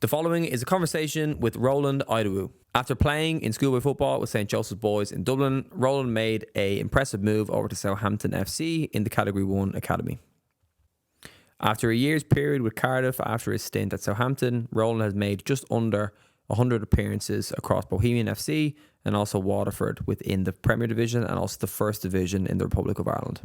The following is a conversation with Roland Idowu. After playing in schoolboy football with St Joseph's Boys in Dublin, Roland made an impressive move over to Southampton FC in the Category 1 academy. After a year's period with Cardiff after his stint at Southampton, Roland has made just under 100 appearances across Bohemian FC and also Waterford within the Premier Division and also the First Division in the Republic of Ireland.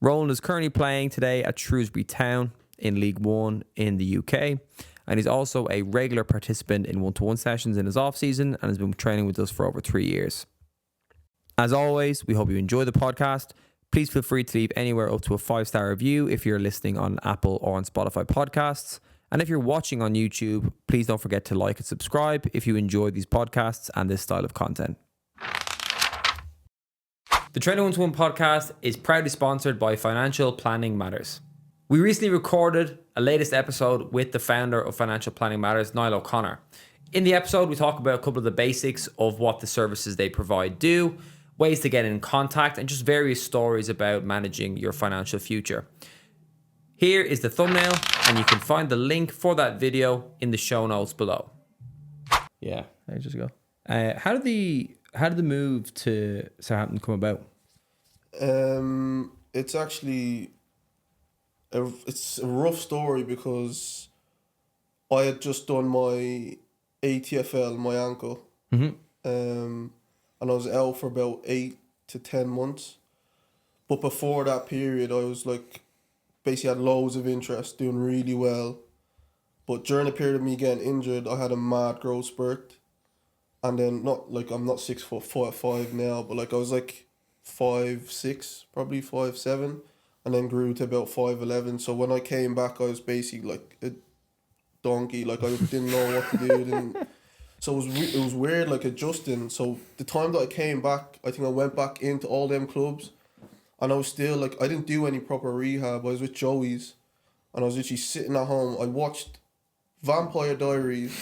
Roland is currently playing today at Shrewsbury Town in League 1 in the UK, and he's also a regular participant in one-to-one sessions in his off-season and has been training with us for over 3 years. As always, we hope you enjoy the podcast. Please feel free to leave anywhere up to a 5-star review if you're listening on Apple or on Spotify podcasts. And if you're watching on YouTube, please don't forget to like and subscribe if you enjoy these podcasts and this style of content. The Training One-to-One podcast is proudly sponsored by Financial Planning Matters. We recently recorded a latest episode with the founder of Financial Planning Matters, Niall O'Connor. In the episode, we talk about a couple of the basics of what the services they provide do, ways to get in contact, and just various stories about managing your financial future. Here is the thumbnail, and you can find the link for that video in the show notes below. Yeah, there you just go. How did the move to Southampton come about? It's actually it's a rough story because I had just done my ATFL, my ankle, and I was out for about 8 to 10 months. But before that period, I was like, basically had loads of interest, doing really well. But during the period of me getting injured, I had a mad growth spurt. And then I'm not 6'5" now, but like I was like 5'6", probably 5'7", and then grew to about 5'11". So when I came back, I was basically like a donkey. Like I didn't know what to do. So it was weird, like adjusting. So the time that I came back, I think I went back into all them clubs, and I was still like, I didn't do any proper rehab. I was with Joey's, and I was literally sitting at home. I watched Vampire Diaries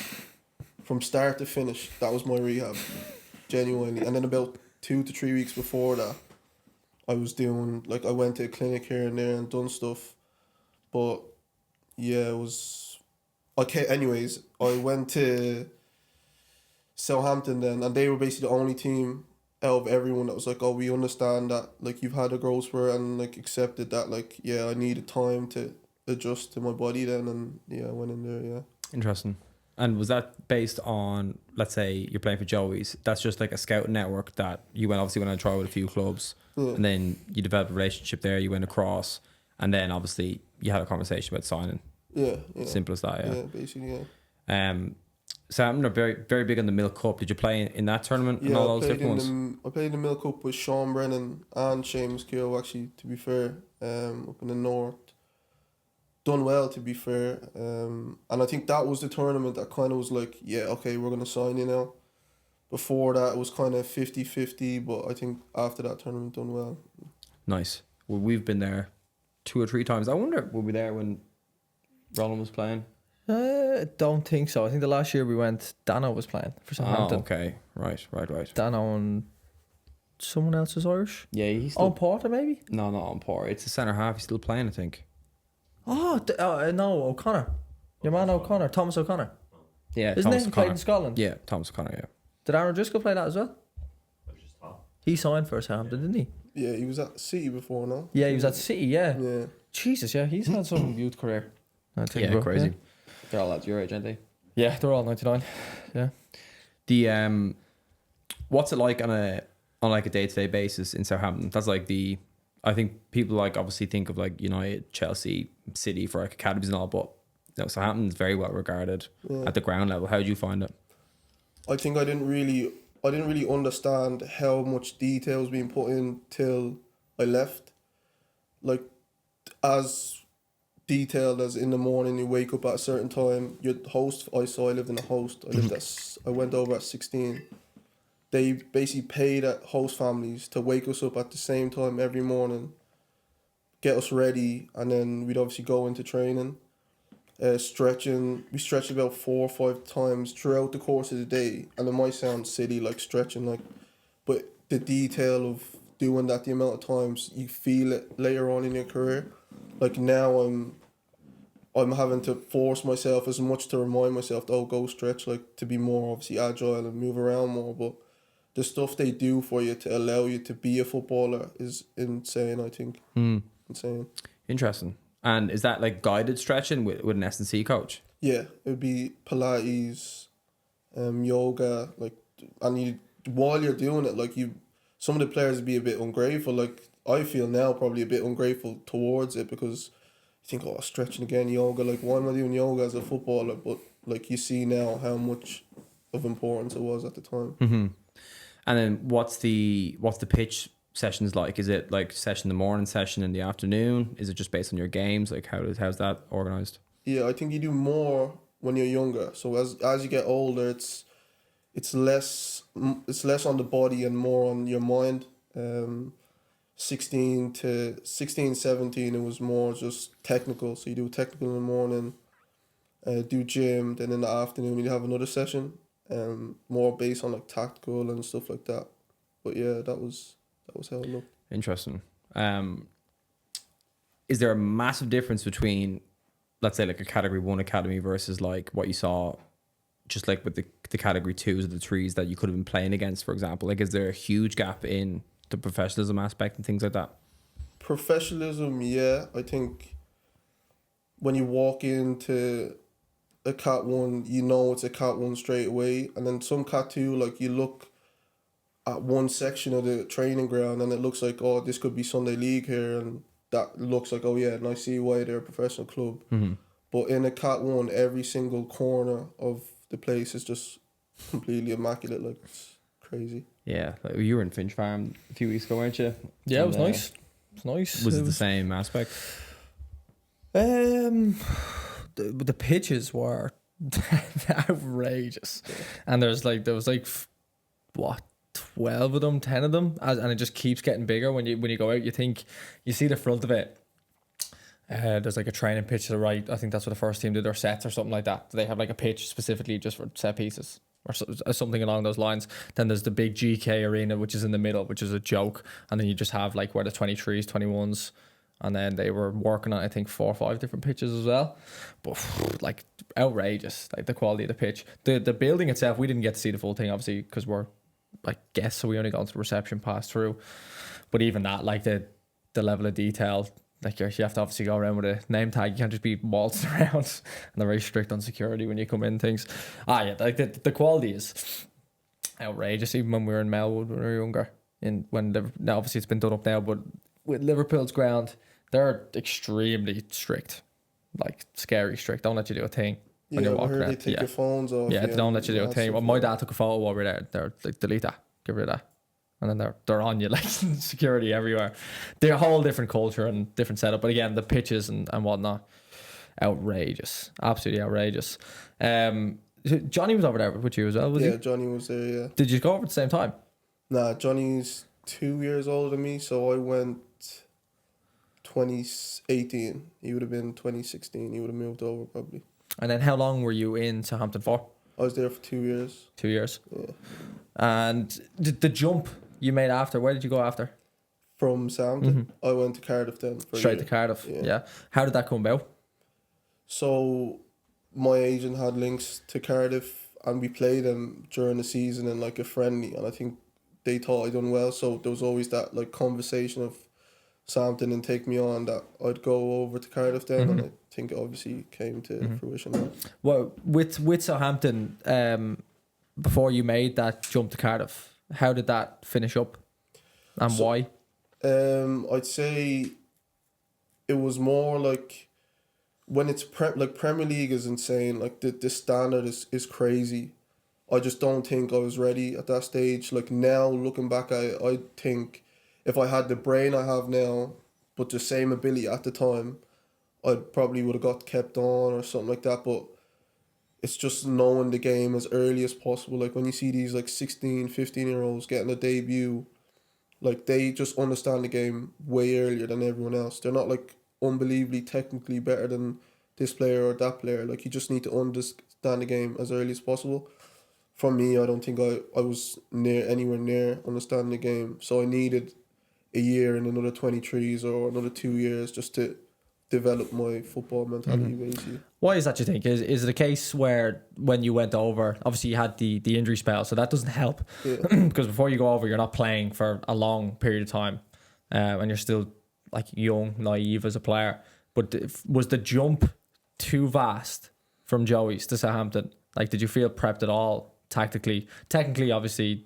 from start to finish. That was my rehab, genuinely. And then about 2 to 3 weeks before that, I was doing, like, I went to a clinic here and there and done stuff. But yeah, it was okay. Anyways, I went to Southampton then, and they were basically the only team out of everyone that was like, oh, we understand that, like, you've had a growth spurt, and like accepted that, like, yeah, I needed time to adjust to my body then, and yeah, I went in there. Yeah, Interesting. And was that based on, let's say you're playing for Joey's, that's just like a scout network that you went on a try with a few clubs, and then you developed a relationship there, you went across, and then obviously you had a conversation about signing. Yeah. Simple as that. Yeah, basically. Yeah. Southampton are very, very big on the Milk Cup. Did you play in that tournament and all those different ones? I played in the Milk Cup with Sean Brennan and Seamus Keogh, actually, to be fair, up in the north. Done well, to be fair. And I think that was the tournament that kind of was like, yeah, okay, we're going to sign you now. Before that, it was kind of 50-50, but I think after that tournament, done well. Nice. Well, we've been there 2 or 3 times. I wonder, were we there when Roland was playing? Don't think so. I think the last year we went, Dano was playing for Southampton. Oh, okay. Right. Dano and someone else is Irish? Yeah, he's still... On Porter, maybe? No, not on Porter. It's a centre half. He's still playing, I think. Oh, no, O'Connor. Your man O'Connor, Thomas O'Connor. Yeah, Isn't he played in Scotland? Yeah, Thomas O'Connor, yeah. Did Aaron Driscoll play that as well? He signed for Southampton, didn't he? Yeah, he was at City before, no? Yeah, he was at City, yeah. Yeah. Jesus, yeah, he's had some youth career. Yeah, crazy. Yeah. They're all at your age, aren't they? Yeah, they're all 99. Yeah. The what's it like on a day-to-day basis in Southampton? That's like I think people like obviously think of like United, Chelsea, City for like academies and all, but Southampton's very well regarded at the ground level. How did you find it? I think I didn't really understand how much detail was being put in till I left. Like, as detailed as in the morning you wake up at a certain time, your host, I lived in a host. I went over at 16. They basically paid at host families to wake us up at the same time every morning, get us ready, and then we'd obviously go into training. Stretching, we stretched about 4 or 5 times throughout the course of the day, and it might sound silly, like stretching, like, but the detail of doing that, the amount of times, you feel it later on in your career. Like now I'm having to force myself as much to remind myself, oh, go stretch, like to be more obviously agile and move around more. But the stuff they do for you to allow you to be a footballer is insane, I think. Insane. Interesting. And is that like guided stretching with an S&C coach? Yeah, it would be Pilates, yoga, like, and you, while you're doing it, like some of the players would be a bit ungrateful. Like I feel now probably a bit ungrateful towards it because you think, oh, stretching again, yoga. Like, why am I doing yoga as a footballer? But like you see now how much of importance it was at the time. Mm-hmm. And then what's the pitch sessions like? Is it like session in the morning, session in the afternoon? Is it just based on your games? Like how's that organized? Yeah, I think you do more when you're younger. So as you get older, it's less on the body and more on your mind. 16, 17, it was more just technical. So you do technical in the morning, do gym, then in the afternoon you have another session, more based on like tactical and stuff like that. But yeah, that was how it looked. Interesting. Is there a massive difference between, let's say, like a category 1 academy versus like what you saw just like with the category 2s or the 3s that you could have been playing against, for example? Like, is there a huge gap in the professionalism aspect and things like that? Professionalism, yeah. I think when you walk into a Cat 1, you know it's a Cat 1 straight away. And then some Cat 2, like you look at one section of the training ground and it looks like, oh, this could be Sunday League here. And that looks like, oh yeah, and I see why they're a professional club. Mm-hmm. But in a Cat 1, every single corner of the place is just completely immaculate. Like, it's crazy. Yeah, like you were in Finch Farm a few weeks ago, weren't you? Yeah, it was nice. It was nice. Was it the same aspect? The pitches were outrageous, and there was like 12 of them, 10 of them, and it just keeps getting bigger. When you go out, you think you see the front of it. There's like a training pitch to the right. I think that's what the first team did, their sets or something like that. They have like a pitch specifically just for set pieces or something along those lines. Then there's the big GK arena, which is in the middle, which is a joke. And then you just have like where the 23s, 21s, and then they were working on, I think, 4 or 5 different pitches as well. But like outrageous, like the quality of the pitch. The building itself, we didn't get to see the full thing, obviously, because we're like guests, so we only got to the reception, passed through. But even that, like the level of detail, like you have to obviously go around with a name tag. You can't just be waltzed around, and they're very strict on security when you come in. Things, yeah, like the quality is outrageous. Even when we were in Melwood when we were younger, now obviously it's been done up now, but with Liverpool's ground, they're extremely strict, like scary strict. Don't let you do a thing when you're walking around. They take your phones off. Yeah, they don't let you do a thing. Well, my dad took a photo while we were there. They're like, delete that, get rid of that. And then they're on you, like security everywhere. They're a whole different culture and different setup. But again, the pitches and whatnot, outrageous, absolutely outrageous. Johnny was over there with you as well, was he? Yeah, Johnny was there. Yeah. Did you go over at the same time? Nah, Johnny's 2 years older than me, so I went 2018. He would have been 2016. He would have moved over probably. And then how long were you in Southampton for? I was there for 2 years. 2 years. Yeah. And the jump you made after, where did you go after? From Southampton, I went to Cardiff then. Straight to Cardiff, yeah. How did that come about? So my agent had links to Cardiff and we played them during the season in like a friendly, and I think they thought I done well, so there was always that like conversation of Southampton and take me on that I'd go over to Cardiff then, and I think it obviously came to fruition. Well, with Southampton, before you made that jump to Cardiff, how did that finish up and why? I'd say it was more like when it's like Premier League is insane, like the standard is crazy. I just don't think I was ready at that stage. Like now looking back at it, I think if I had the brain I have now but the same ability at the time, I probably would have got kept on or something like that. But it's just knowing the game as early as possible. Like when you see these like 16, 15-year-olds getting a debut, like they just understand the game way earlier than everyone else. They're not like unbelievably technically better than this player or that player. Like you just need to understand the game as early as possible. For me, I don't think I was anywhere near understanding the game. So I needed a year and another 23s or another 2 years just to develop my football mentality basically. Why is that, you think? Is it a case where when you went over, obviously you had the injury spell, so that doesn't help. Yeah. Because before you go over, you're not playing for a long period of time, and you're still like young, naive as a player. But was the jump too vast from Joey's to Southampton? Like, did you feel prepped at all tactically? Technically, obviously,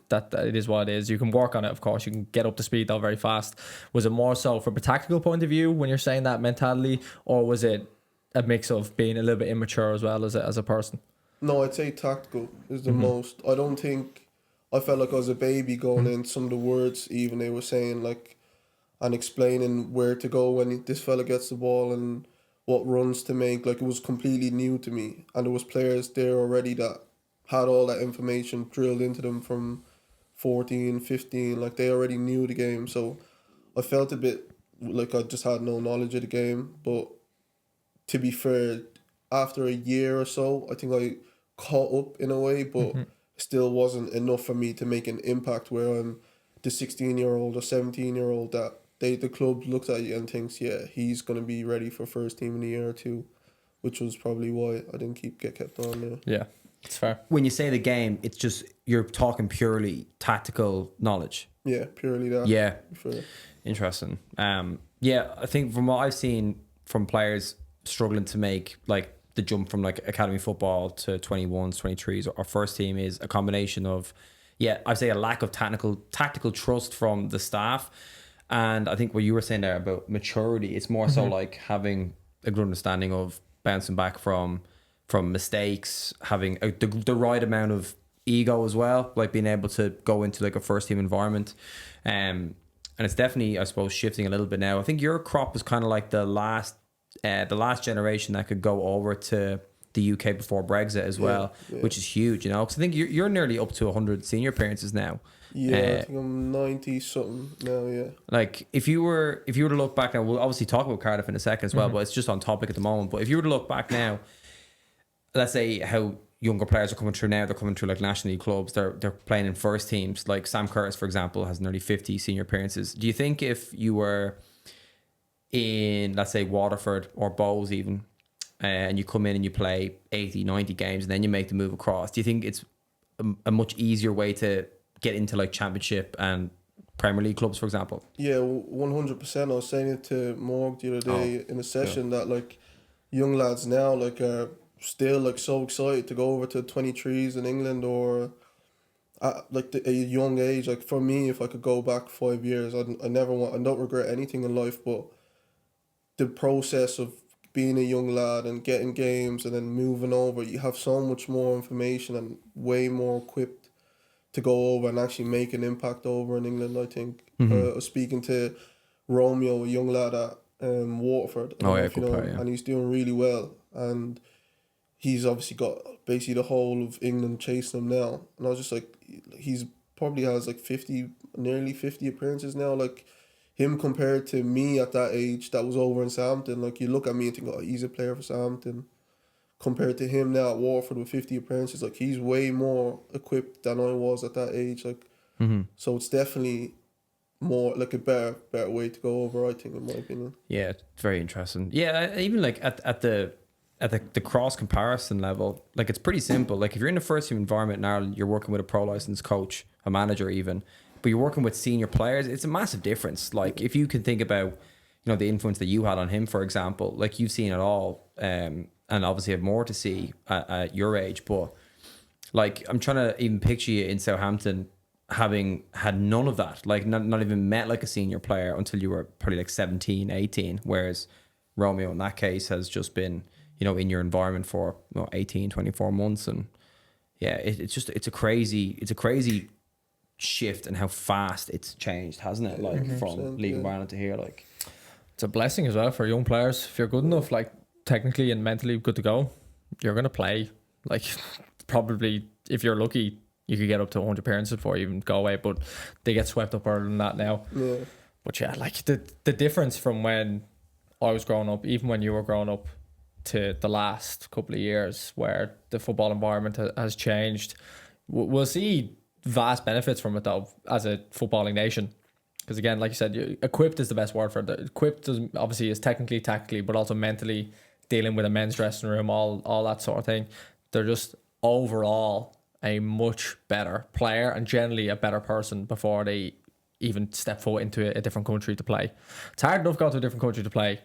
that it is what it is. You can work on it, of course. You can get up to speed though very fast. Was it more so from a tactical point of view when you're saying that mentality, or was it a mix of being a little bit immature as well as a person? No, I'd say tactical is the most. I don't think I felt like I was a baby going in. Some of the words even they were saying, like, and explaining where to go when this fella gets the ball and what runs to make. Like, it was completely new to me, and there was players there already that had all that information drilled into them from 14, 15. Like, they already knew the game, so I felt a bit like I just had no knowledge of the game. But to be fair, after a year or so, I think I caught up in a way, but still wasn't enough for me to make an impact where I'm the 16-year-old or 17-year-old that the club looks at you and thinks, yeah, he's going to be ready for first team in a year or two, which was probably why I didn't get kept on there. Yeah, it's fair. When you say the game, it's just you're talking purely tactical knowledge. Yeah, purely that. Yeah, Fair. interesting. Yeah, I think from what I've seen from players struggling to make like the jump from like academy football to 21s, 23s or first team is a combination of, yeah, I'd say a lack of tactical trust from the staff. And I think what you were saying there about maturity, it's more so like having a good understanding of bouncing back from mistakes, having the right amount of ego as well, like being able to go into like a first team environment. And it's definitely, I suppose, shifting a little bit now. I think your crop was kind of like the last generation that could go over to the UK before Brexit as well, which is huge, you know, because I think you're nearly up to 100 senior appearances now. Yeah, I think I'm 90 something now. Yeah. Like if you were to look back now, we'll obviously talk about Cardiff in a second as well, but it's just on topic at the moment. But if you were to look back now, let's say how younger players are coming through now, they're coming through like National League clubs, they're playing in first teams. Like Sam Curtis, for example, has nearly 50 senior appearances. Do you think if you were in, let's say, Waterford or Bowes even, and you come in and you play 80, 90 games and then you make the move across, do you think it's a much easier way to get into like Championship and Premier League clubs, for example? Yeah, 100%. I was saying it to Morg the other day in a session that like young lads now like are still like so excited to go over to 23s in England or at like a young age. Like for me, if I could go back 5 years, I don't regret anything in life, but the process of being a young lad and getting games and then moving over, you have so much more information and way more equipped to go over and actually make an impact over in England, I think. I was speaking to Romeo, a young lad at Waterford. And he's doing really well. And he's obviously got basically the whole of England chasing him now. And I was just like, he's probably has like nearly 50 appearances now. Like, him compared to me at that age that was over in Southampton, like you look at me and think, oh, he's a player for Southampton. Compared to him now at Waterford with 50 appearances, like he's way more equipped than I was at that age. Like, so it's definitely more like a better way to go over, I think, in my opinion. Yeah, it's very interesting. Yeah, even like at the cross comparison level, like it's pretty simple. Like if you're in a first team environment in Ireland, you're working with a pro licensed coach, a manager even, but you're working with senior players, it's a massive difference. Like if you can think about, you know, the influence that you had on him, for example, like you've seen it all, and obviously have more to see at your age. But like I'm trying to even picture you in Southampton having had none of that, like not even met like a senior player until you were probably like 17, 18, whereas Romeo in that case has just been, you know, in your environment for 18, 24 months. And yeah, it's a crazy shift and how fast it's changed, hasn't it? Like from leaving Ireland to here, like it's a blessing as well for young players. If you're good enough, like technically and mentally good to go, you're gonna play. Like probably if you're lucky, you could get up to 100 appearances before you even go away, but they get swept up earlier than that now. Yeah. But yeah, like the difference from when I was growing up, even when you were growing up, to the last couple of years where the football environment has changed. We'll see vast benefits from it though as a footballing nation. Because again, like you said, equipped is the best word for it. Equipped obviously is technically, tactically, but also mentally dealing with a men's dressing room, all that sort of thing. They're just overall a much better player and generally a better person before they even step foot into a different country to play. It's hard enough going to a different country to play,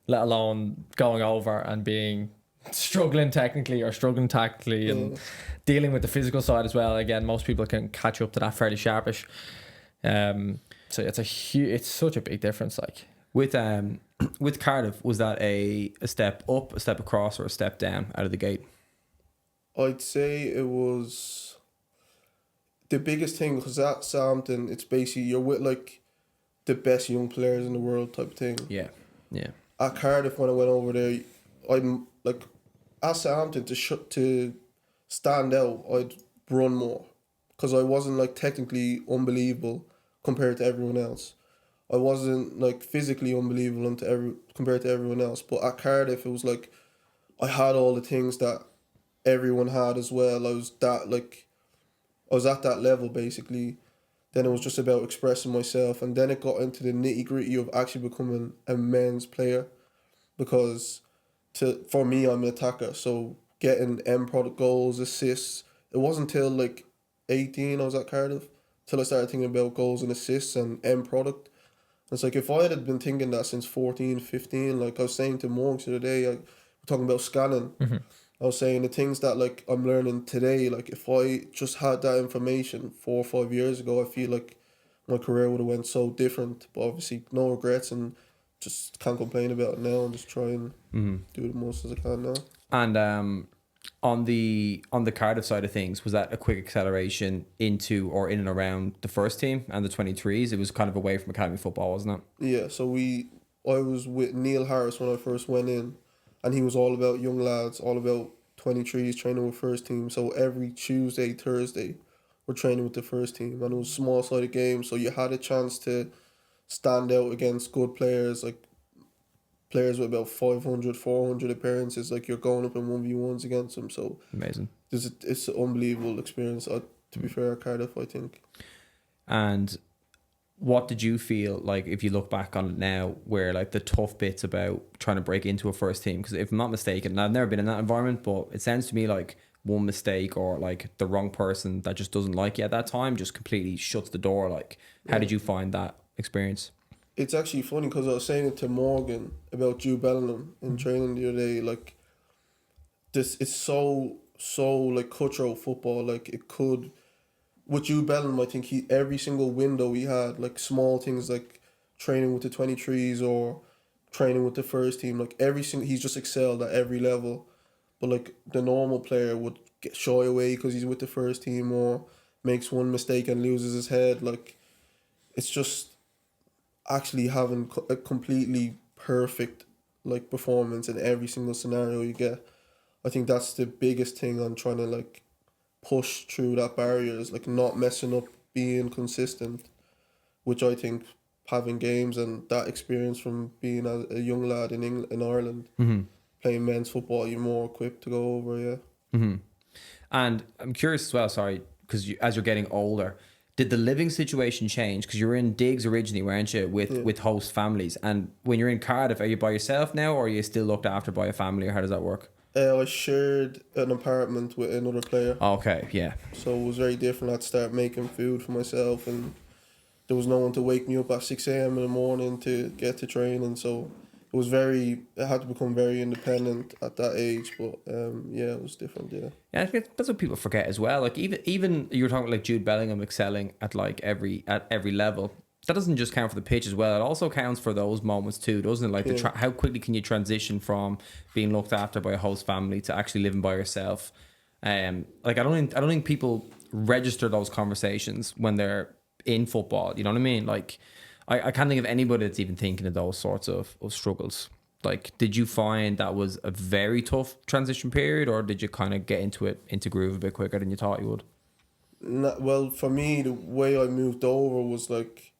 let alone going over and being struggling technically or struggling tactically and dealing with the physical side as well. Again, most people can catch up to that fairly sharpish. So it's such a big difference. Like with Cardiff, was that a step up, a step across, or a step down out of the gate? I'd say it was the biggest thing because at Southampton, it's basically you're with like the best young players in the world type of thing. Yeah. At Cardiff, when I went over there, I'm like at Southampton to stand out. I'd run more because I wasn't like technically unbelievable compared to everyone else. I wasn't like physically unbelievable compared to everyone else. But at Cardiff, it was like I had all the things that everyone had as well. I was at that level basically. Then it was just about expressing myself, and then it got into the nitty gritty of actually becoming a men's player, because for me I'm an attacker, so getting end product goals, assists. It wasn't till like 18 I was at Cardiff till I started thinking about goals and assists and end product. It's like if I had been thinking that since 14, 15, like I was saying to Morgs the other day, we're talking about scanning. I was saying the things that like I'm learning today, like if I just had that information 4 or 5 years ago, I feel like my career would have went so different. But obviously no regrets, and just can't complain about it now and just try and do the most as I can now. And on the Cardiff side of things, was that a quick acceleration into or in and around the first team and the 23s? It was kind of away from academy football, wasn't it? Yeah, so I was with Neil Harris when I first went in, and he was all about young lads, all about 23s, training with first team. So every Tuesday, Thursday, we're training with the first team, and it was small-sided games, so you had a chance to stand out against good players, like players with about 500, 400 appearances. Like you're going up in 1v1s against them. So amazing. It's an unbelievable experience. To be fair, at Cardiff, I think. And what did you feel like, if you look back on it now, where like the tough bits about trying to break into a first team? Because if I'm not mistaken, and I've never been in that environment, but it sounds to me like one mistake or like the wrong person that just doesn't like you at that time just completely shuts the door. Like, how did you find that experience? It's actually funny because I was saying it to Morgan about Jude Bellingham in training the other day. Like, it's so like cutthroat football. Like it could. With Jude Bellingham, I think every single window he had, like small things like training with the 23s or training with the first team, like he's just excelled at every level. But like the normal player would get shy away because he's with the first team or makes one mistake and loses his head. Like it's just actually having a completely perfect like performance in every single scenario you get. I think that's the biggest thing on trying to like push through that barrier, is like not messing up, being consistent, which I think having games and that experience from being a young lad in Ireland, playing men's football, you're more equipped to go over. And I'm curious as well, sorry, because as you're getting older, did the living situation change? Because you were in digs originally, weren't you, with host families? And when you're in Cardiff, are you by yourself now, or are you still looked after by a family, or how does that work? I shared an apartment with another player. Okay, yeah. So it was very different. I had to start making food for myself, and there was no one to wake me up at 6 a.m. in the morning to get to training. So it had to become very independent at that age. But it was different, yeah. Yeah, I think that's what people forget as well. Like even you were talking about like Jude Bellingham excelling at like every level. That doesn't just count for the pitch as well. It also counts for those moments too, doesn't it? Like how quickly can you transition from being looked after by a host family to actually living by yourself? Like I don't think people register those conversations when they're in football. You know what I mean? Like I can't think of anybody that's even thinking of those sorts of struggles. Like, did you find that was a very tough transition period, or did you kind of get into groove a bit quicker than you thought you would? Well, for me, the way I moved over was like,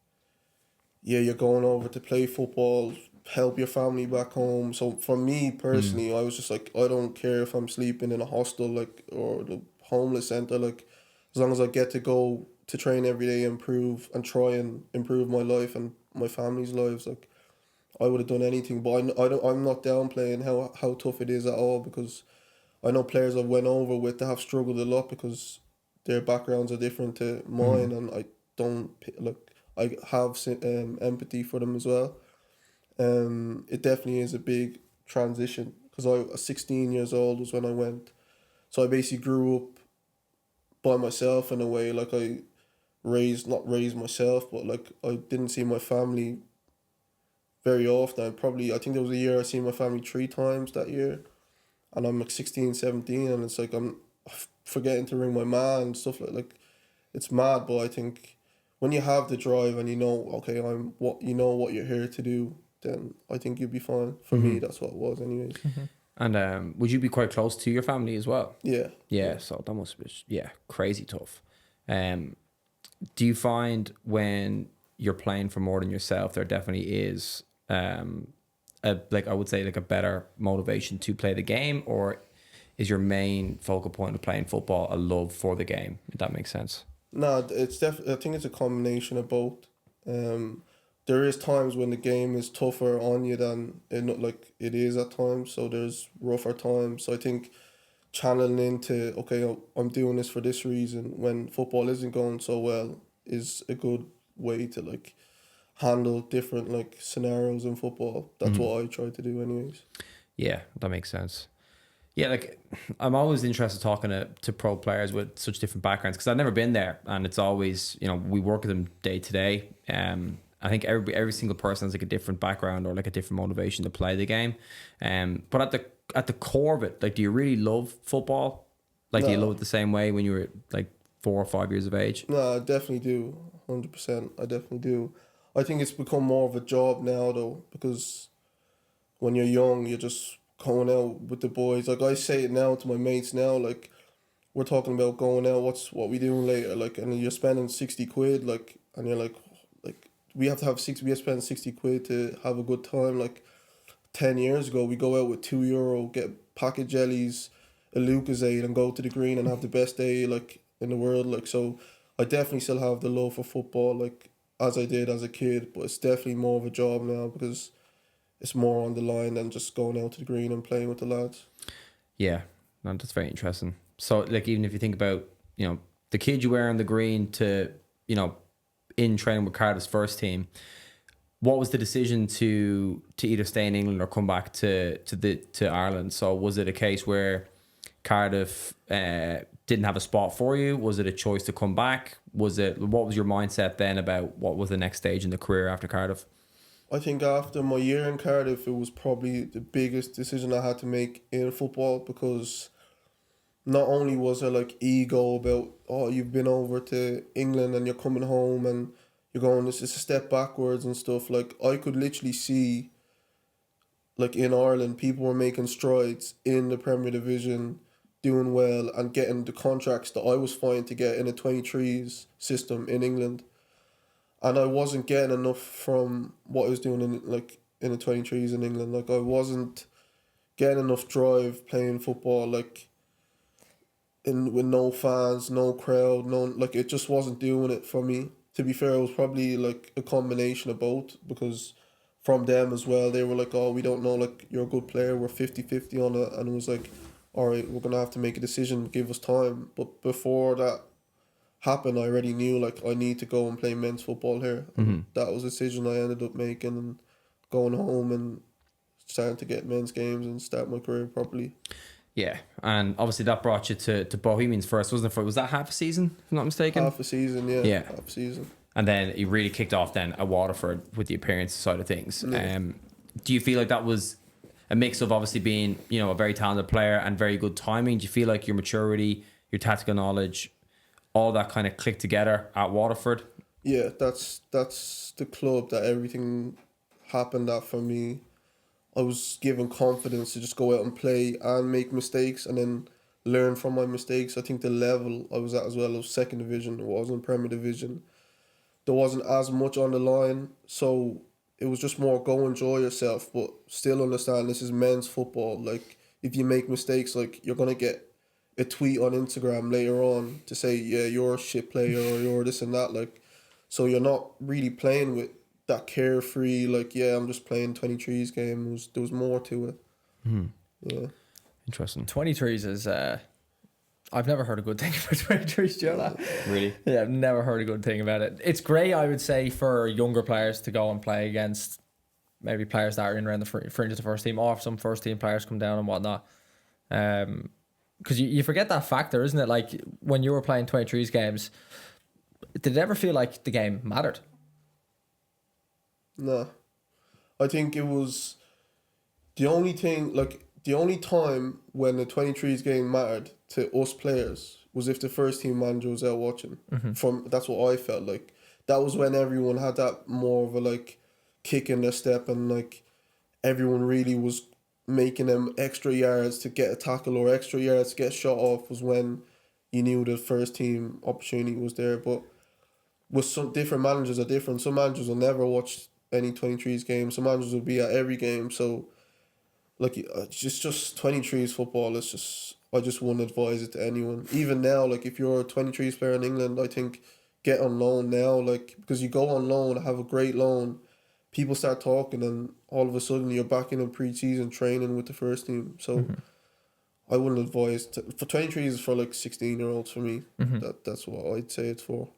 yeah, you're going over to play football, help your family back home. So for me personally, I was just like, I don't care if I'm sleeping in a hostel, like, or the homeless center, like, as long as I get to go to train every day, improve and try and improve my life and my family's lives. Like I would have done anything, but I'm not downplaying how tough it is at all, because I know players I've went over with that have struggled a lot because their backgrounds are different to mine, and I don't look. I have empathy for them as well. It definitely is a big transition, because I was 16 years old was when I went, so I basically grew up by myself in a way. Like I not raised myself, but like I didn't see my family very often. I think there was a year I seen my family 3 times that year, and I'm like 16, 17, and it's like I'm forgetting to ring my man and stuff like it's mad. But I think when you have the drive and you know, okay, what you're here to do, then I think you'll be fine. For me, that's what it was anyways. And would you be quite close to your family as well? Yeah. Yeah, so that must be crazy tough. Do you find when you're playing for more than yourself, there definitely is I would say like a better motivation to play the game, or is your main focal point of playing football a love for the game? If that makes sense. No, it's I think it's a combination of both. There is times when the game is tougher on you than it is at times. So there's rougher times. So I think channeling into, okay, I'm doing this for this reason when football isn't going so well is a good way to like handle different like scenarios in football. That's what I try to do anyways. Yeah, that makes sense. Yeah, like I'm always interested talking to pro players with such different backgrounds, because I've never been there, and it's always, we work with them day to day. I think every single person has like a different background or like a different motivation to play the game. But at the core of it, like, do you really love football? Like, do you love it the same way when you were like 4 or 5 years of age? No, I definitely do. 100%. I definitely do. I think it's become more of a job now though, because when you're young, you're just going out with the boys. Like I say it now to my mates now, like we're talking about going out, what we doing later, like, and you're spending 60 quid, like, and you're like we have to spend 60 quid to have a good time. Like 10 years ago, we go out with €2, get packet jellies, a Lucozade, and go to the green and have the best day like in the world. Like, so I definitely still have the love for football, like as I did as a kid, but it's definitely more of a job now because it's more on the line than just going out to the green and playing with the lads. Yeah, no, that's very interesting. So, like, even if you think about, the kid you were on the green to, in training with Cardiff's first team, what was the decision to either stay in England or come back to Ireland? So was it a case where Cardiff didn't have a spot for you? Was it a choice to come back? What was your mindset then about what was the next stage in the career after Cardiff? I think after my year in Cardiff, it was probably the biggest decision I had to make in football, because not only was there like ego about, oh, you've been over to England and you're coming home and you're going, this is a step backwards and stuff. Like I could literally see, like in Ireland, people were making strides in the Premier Division, doing well and getting the contracts that I was fine to get in a 23s system in England. And I wasn't getting enough from what I was doing in the 23s in England. Like I wasn't getting enough drive playing football, like with no fans, no crowd, it just wasn't doing it for me. To be fair, it was probably like a combination of both, because from them as well, they were like, oh, we don't know, like you're a good player, we're 50-50 on it, and it was like, all right, we're gonna have to make a decision, give us time. But before that happened, I already knew like I need to go and play men's football here. And that was a decision I ended up making, and going home and starting to get men's games and start my career properly. Yeah, and obviously that brought you to Bohemians first, wasn't it? Was that half a season, if I'm not mistaken? Half a season, yeah. Yeah. Half a season. And then you really kicked off then at Waterford with the appearance side of things. Yeah. Do you feel like that was a mix of obviously being, a very talented player and very good timing? Do you feel like your maturity, your tactical knowledge, all that kind of clicked together at Waterford? Yeah, that's the club that everything happened at for me. I was given confidence to just go out and play and make mistakes and then learn from my mistakes. I think the level I was at as well was second division. It wasn't Premier Division. There wasn't as much on the line, so it was just more go enjoy yourself, but still understand this is men's football. Like if you make mistakes, like you're gonna get a tweet on Instagram later on to say, yeah, you're a shit player or you're this and that. Like, so you're not really playing with that carefree, like, yeah, I'm just playing 23's game. There was more to it. Yeah. Interesting. 23s is I've never heard a good thing about 23s, Joe. Really? Yeah, I've never heard a good thing about it. It's great, I would say, for younger players to go and play against maybe players that are in around the fringe of the first team, or if some first team players come down and whatnot. Because you forget that factor, isn't it? Like, when you were playing 23s games, did it ever feel like the game mattered? No. I think it was the only thing, like, the only time when the 23s game mattered to us players was if the first team manager was out watching. That's what I felt like. That was when everyone had that more of a, like, kick in their step, and, like, everyone really was making them extra yards to get a tackle or extra yards to get a shot off, was when you knew the first team opportunity was there. But with some different managers are different. Some managers will never watch any 23s game. Some managers will be at every game. So, like, it's just 23s football. It's just, I just wouldn't advise it to anyone. Even now, like, if you're a 23s player in England, I think get on loan now, like, because you go on loan, have a great loan, people start talking, and all of a sudden you're back in a pre-season training with the first team. So I wouldn't advise for 23s for like 16-year-olds for me. That's what I'd say it's for.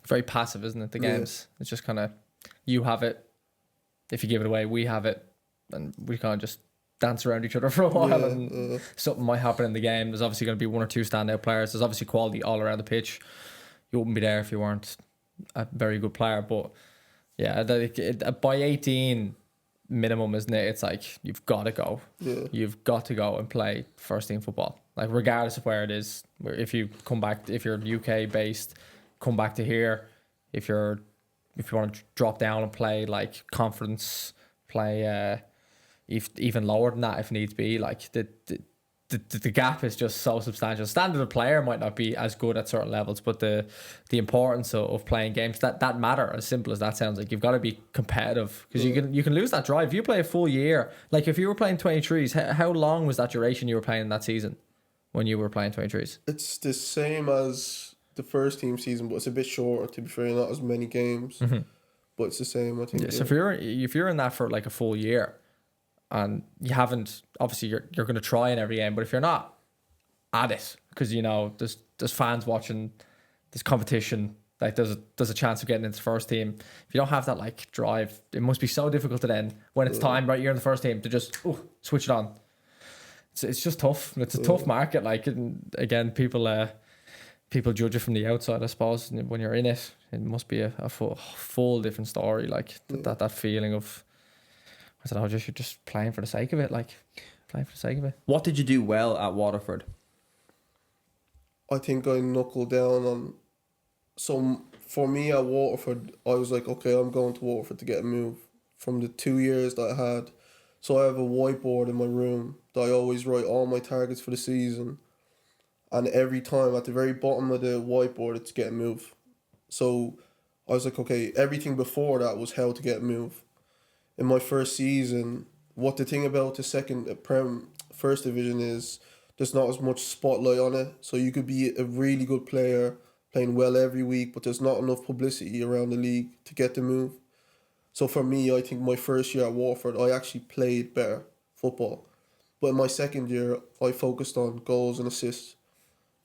Very passive, isn't it? The games. Yeah. It's just kind of, you have it. If you give it away, we have it, and we kind of just dance around each other for a while, and something might happen in the game. There's obviously going to be one or two standout players. There's obviously quality all around the pitch. You wouldn't be there if you weren't a very good player. But yeah, by 18 minimum, isn't it? It's like, you've got to go. Yeah. You've got to go and play first team football. Like, regardless of where it is. If you come back, if you're UK based, come back to here. If you want to drop down and play like conference, play even lower than that if needs be. Like, the gap is just so substantial. Standard of player might not be as good at certain levels, but the importance of playing games that matter, as simple as that sounds, like, you've got to be competitive, because you can lose that drive if you play a full year. Like, if you were playing 23s, how long was that duration you were playing that season when you were playing 23s? It's the same as the first team season, but it's a bit shorter, to be fair. Not as many games, but it's the same, I think. Yeah, so if you're in that for like a full year, and you haven't, obviously you're going to try in every game, but if you're not at it, because, you know, there's fans watching, there's competition, like there's a chance of getting into the first team. If you don't have that, like, drive, it must be so difficult to then, when it's time, right, you're in the first team, to just switch it on. It's just tough. It's a tough market. Like, and again, people judge it from the outside, I suppose. And when you're in it, it must be a full different story. Like, that feeling of, I don't know, you're just playing for the sake of it, like, playing for the sake of it. What did you do well at Waterford? I think I knuckled down on some. For me at Waterford, I was like, okay, I'm going to Waterford to get a move from the 2 years that I had. So I have a whiteboard in my room that I always write all my targets for the season. And every time at the very bottom of the whiteboard, it's get a move. So I was like, okay, everything before that was how to get a move. In my first season, what the thing about the first division is, there's not as much spotlight on it. So you could be a really good player, playing well every week, but there's not enough publicity around the league to get the move. So for me, I think my first year at Waterford, I actually played better football. But in my second year, I focused on goals and assists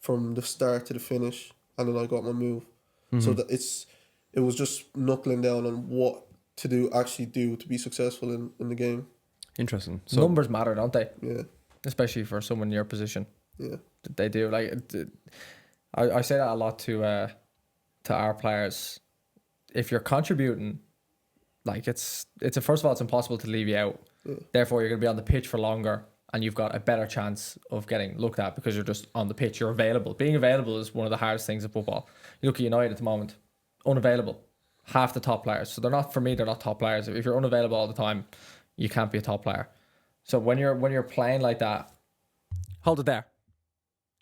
from the start to the finish, and then I got my move. So that it was just knuckling down on what to actually do to be successful in the game. Interesting. So numbers matter, don't they? Yeah. Especially for someone in your position. Yeah. They do. Like, I say that a lot to our players. If you're contributing, like, it's first of all, it's impossible to leave you out. Yeah. Therefore, you're going to be on the pitch for longer, and you've got a better chance of getting looked at because you're just on the pitch. You're available. Being available is one of the hardest things in football. You look at United at the moment, unavailable. Half the top players. So they're not top players. If you're unavailable all the time, you can't be a top player. So when you're playing like that, hold it there.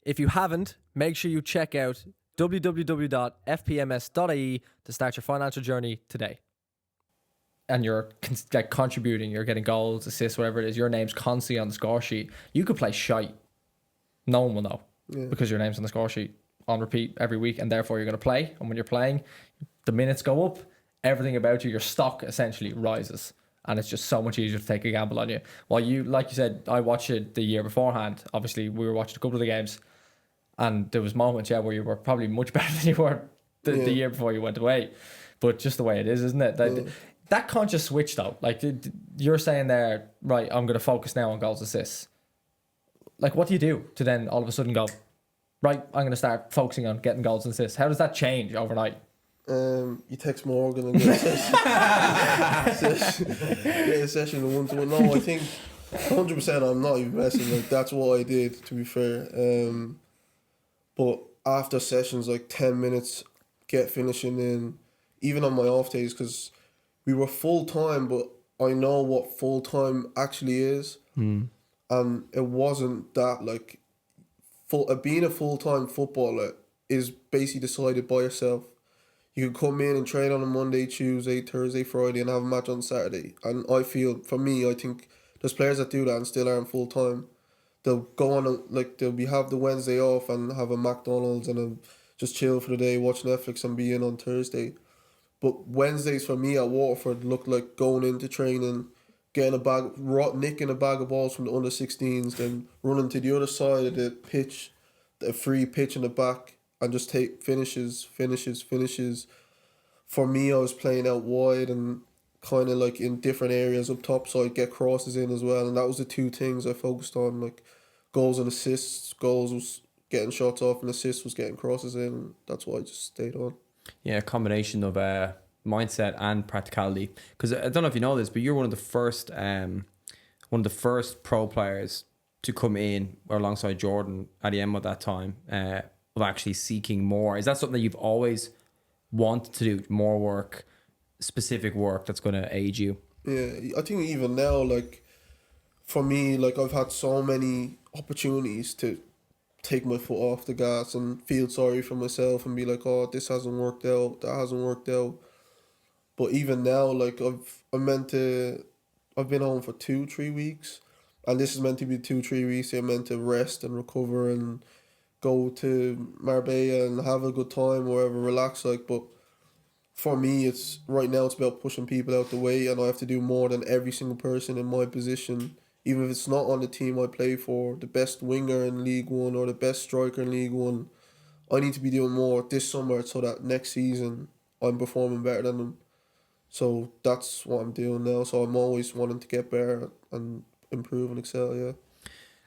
If you haven't, make sure you check out www.fpms.ie to start your financial journey today. And you're contributing, you're getting goals, assists, whatever it is, your name's constantly on the score sheet. You could play shite. No one will know. because your name's on the score sheet on repeat every week, and therefore you're going to play. And when you're playing, the minutes go up, everything about you, your stock essentially rises. And it's just so much easier to take a gamble on you. While you, like you said, I watched it the year beforehand. Obviously, we were watching a couple of the games, and there was moments, where you were probably much better than you were the year before you went away. But just the way it is, isn't it? That conscious switch, though, like you're saying there, right, I'm going to focus now on goals, assists. Like, what do you do to then all of a sudden go, right, I'm going to start focusing on getting goals and assists? How does that change overnight? You text Morgan and get a session in one-to-one. No, I think 100% I'm not even messing. Like, that's what I did, to be fair. But after sessions, like 10 minutes, get finishing in, even on my off days, because we were full-time, but I know what full-time actually is. And it wasn't that, like, being a full-time footballer is basically decided by yourself. You can come in and train on a Monday, Tuesday, Thursday, Friday, and have a match on Saturday. And I feel, for me, I think there's players that do that and still aren't full time. They'll go on, have the Wednesday off and have a McDonald's and just chill for the day, watch Netflix and be in on Thursday. But Wednesdays for me at Waterford looked like going into training, nicking a bag of balls from the under 16s, then running to the other side of the pitch, the free pitch in the back, and just take finishes. For me, I was playing out wide and kind of like in different areas up top, so I'd get crosses in as well. And that was the two things I focused on, like goals and assists. Goals was getting shots off, and assists was getting crosses in. And that's why I just stayed on. Yeah, a combination of mindset and practicality. Because I don't know if you know this, but you're one of the first pro players to come in alongside Jordan at the end of that time. Of actually seeking more. Is that something that you've always wanted to do? More work, specific work that's going to aid you? Yeah, I think even now, like, for me, like, I've had so many opportunities to take my foot off the gas and feel sorry for myself and be like, oh, this hasn't worked out, that hasn't worked out. But even now, like, I've been home for 2-3 weeks, and this is meant to be 2-3 weeks. I'm meant to rest and recover and go to Marbella and have a good time, wherever, relax, like. But for me, it's about pushing people out the way, and I have to do more than every single person in my position, even if it's not on the team I play for, the best winger in League One or the best striker in League One. I need to be doing more this summer so that next season I'm performing better than them. So that's what I'm doing now. So I'm always wanting to get better and improve and excel, yeah.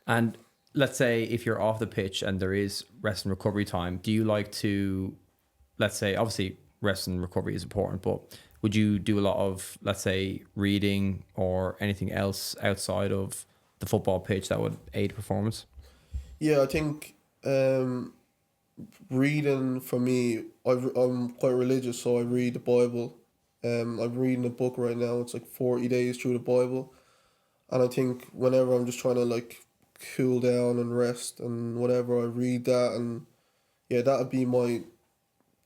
And let's say if you're off the pitch and there is rest and recovery time, do you like to, let's say, obviously rest and recovery is important, but would you do a lot of, let's say, reading or anything else outside of the football pitch that would aid performance? Yeah, I think reading for me, I'm quite religious, so I read the Bible. I'm reading a book right now. It's like 40 days through the Bible. And I think whenever I'm just trying to like cool down and rest and whatever, I read that, and yeah, that'd be my,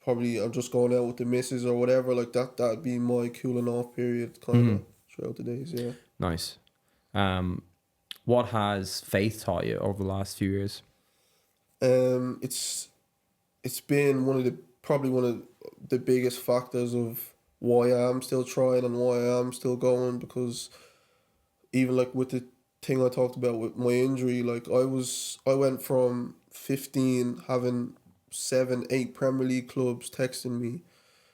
probably I'm just going out with the missus or whatever, like that'd be my cooling off period kind of throughout the days, yeah. Nice. What has faith taught you over the last few years? It's been one of the biggest factors of why I am still trying and why I am still going, because even like with the thing I talked about with my injury, like I went from 15 having 7-8 Premier League clubs texting me,